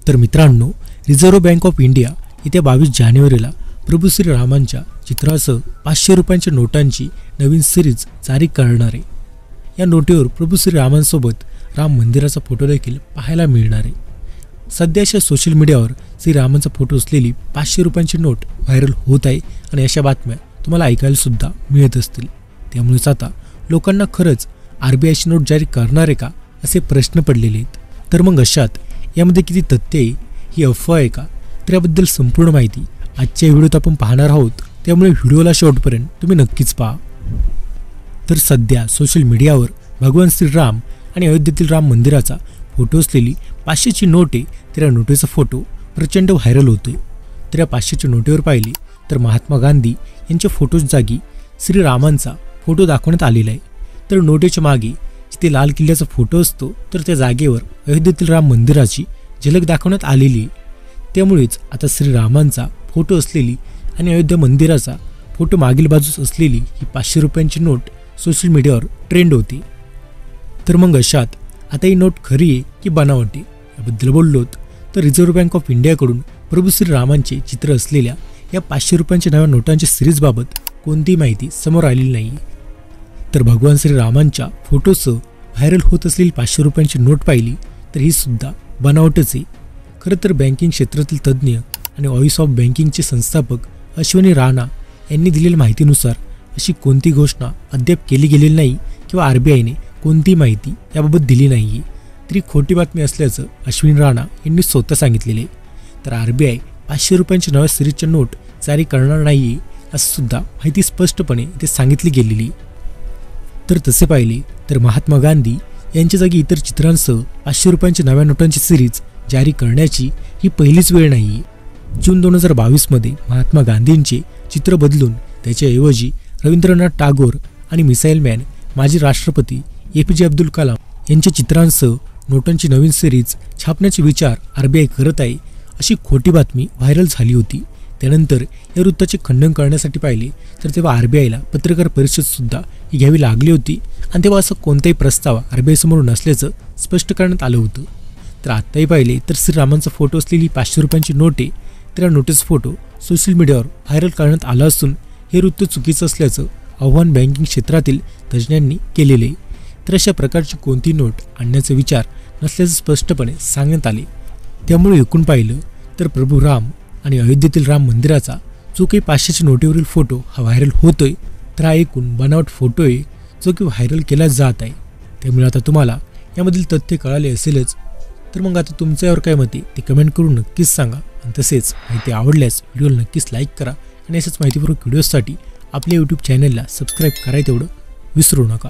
तर मित्रांनो, reserve bank of India येत्या 22 जानेवारीला प्रभू श्रीरामांच्या चित्रासह 500 रुपयांच्या नोटांची नवीन सिरीज जारी करणार आहे। या नोटेवर प्रभू श्रीरामांसोबत राम मंदिराचा फोटो देखील पाहायला मिळणार आहे। सध्याच्या सोशल मीडियावर श्रीरामांचा फोटो असलेली 500 रुपयांची नोट व्हायरल होत आहे आणि अशा बातम्या तुम्हाला ऐकायला सुद्धा मिळत असतील। त्यामुळेच आता लोकांना खरंच आरबीआयची नोट जारी करणार आहे का असे प्रश्न पडलेले आहेत। तर मग अशात यामध्ये किती तथ्य आहे, ही अफवा आहे का, तर याबद्दल संपूर्ण माहिती आजच्या व्हिडिओत आपण पाहणार आहोत। त्यामुळे व्हिडिओला शेवटपर्यंत तुम्ही नक्कीच पहा। तर सध्या सोशल मीडियावर भगवान श्रीराम आणि अयोध्येतील राम मंदिराचा फोटो असलेली 500ची नोट आहे। तर या नोटेचा फोटो प्रचंड व्हायरल होतोय। तर या 500च्या नोटेवर पाहिले तर महात्मा गांधी यांच्या फोटोच्या जागी श्रीरामांचा फोटो दाखवण्यात आलेला आहे। तर नोटेच्या मागे जिथे लाल किल्ल्याचा फोटो असतो तर त्या जागेवर अयोध्येतील राम मंदिराची झलक दाखवण्यात आलेली आहे। त्यामुळेच आता श्रीरामांचा फोटो असलेली आणि अयोध्या मंदिराचा फोटो मागील बाजूस असलेली ही 500 रुपयांची नोट सोशल मीडियावर ट्रेंड होती। तर मग अशात आता ही नोट खरी आहे की बनावटी याबद्दल बोललोत तर रिझर्व्ह बँक ऑफ इंडियाकडून प्रभू श्रीरामांचे चित्र असलेल्या या 500 रुपयांच्या नव्या नोटांच्या सिरीजबाबत कोणतीही माहिती समोर आलेली नाही। तर भगवान श्रीरामांच्या फोटोसह व्हायरल होत असलेली 500 रुपयांची नोट पाहिली तर ही सुद्धा बनावटच आहे। खरं तर बँकिंग क्षेत्रातील तज्ज्ञ आणि व्हॉइस ऑफ बँकिंगचे संस्थापक अश्विनी राणा यांनी दिलेल्या माहितीनुसार अशी कोणती घोषणा अद्याप केली गेलेली नाही किंवा आरबीआयने कोणती माहिती याबाबत दिली नाही आहे। तरी खोटी बातमी असल्याचं अश्विनी राणा यांनी स्वतः सांगितलेले। तर आरबीआय 500 रुपयांच्या नव्या सिरीजच्या नोट जारी करणार नाही आहे असं सुद्धा माहिती स्पष्टपणे इथे सांगितली गेलेली। तर तसे पाहिले तर महात्मा गांधी यांच्या जागी इतर चित्रांसह 500 रुपयांच्या नव्या नोटांची सिरीज जारी करण्याची ही पहिलीच वेळ नाही आहे। जून 2022 मध्ये महात्मा गांधींचे चित्र बदलून त्याच्याऐवजी रवींद्रनाथ टागोर आणि मिसाईल मॅन माजी राष्ट्रपती एपीजे अब्दुल कलाम यांच्या चित्रांसह नोटांची नवीन सिरीज छापण्याचे विचार आरबीआय करत आहे अशी खोटी बातमी व्हायरल झाली होती। त्यानंतर या वृत्ताचे खंडन करण्यासाठी पाहिले तर तेव्हा आरबीआयला पत्रकार परिषद सुद्धा घ्यावी लागली होती आणि तेव्हा असं कोणताही प्रस्ताव आरबीआय समोर नसल्याचं स्पष्ट करण्यात आलं होतं। तर आत्ताही पाहिले तर श्रीरामांचा फोटो असलेली 500 रुपयांची नोट आहे। तर या नोटीस फोटो सोशल मीडियावर व्हायरल करण्यात आला असून हे वृत्त चुकीचं असल्याचं आव्हान बँकिंग क्षेत्रातील तज्ज्ञांनी केलेले आहे। तर अशा प्रकारची कोणती नोट आणण्याचा विचार नसल्याचं स्पष्टपणे सांगण्यात आले। त्यामुळे एकूण पाहिलं तर प्रभू राम आणि अयोध्येतील राम मंदिराचा जो काही 500च्या नोटीवरील फोटो हा व्हायरल होतोय तर हा एकूण बनावट फोटो आहे जो की व्हायरल केला जात आहे। त्यामुळे आता तुम्हाला यामधील तथ्य कळाले असेलच। तर मग आता तुमचं यावर काय मत आहे ते कमेंट करून नक्कीच सांगा आणि तसेच माहिती आवडल्यास व्हिडिओला नक्कीच लाईक करा आणि अशाच माहितीपूर्वक व्हिडिओसाठी आपल्या यूट्यूब चॅनलला सबस्क्राईब करायला तेवढं विसरू नका।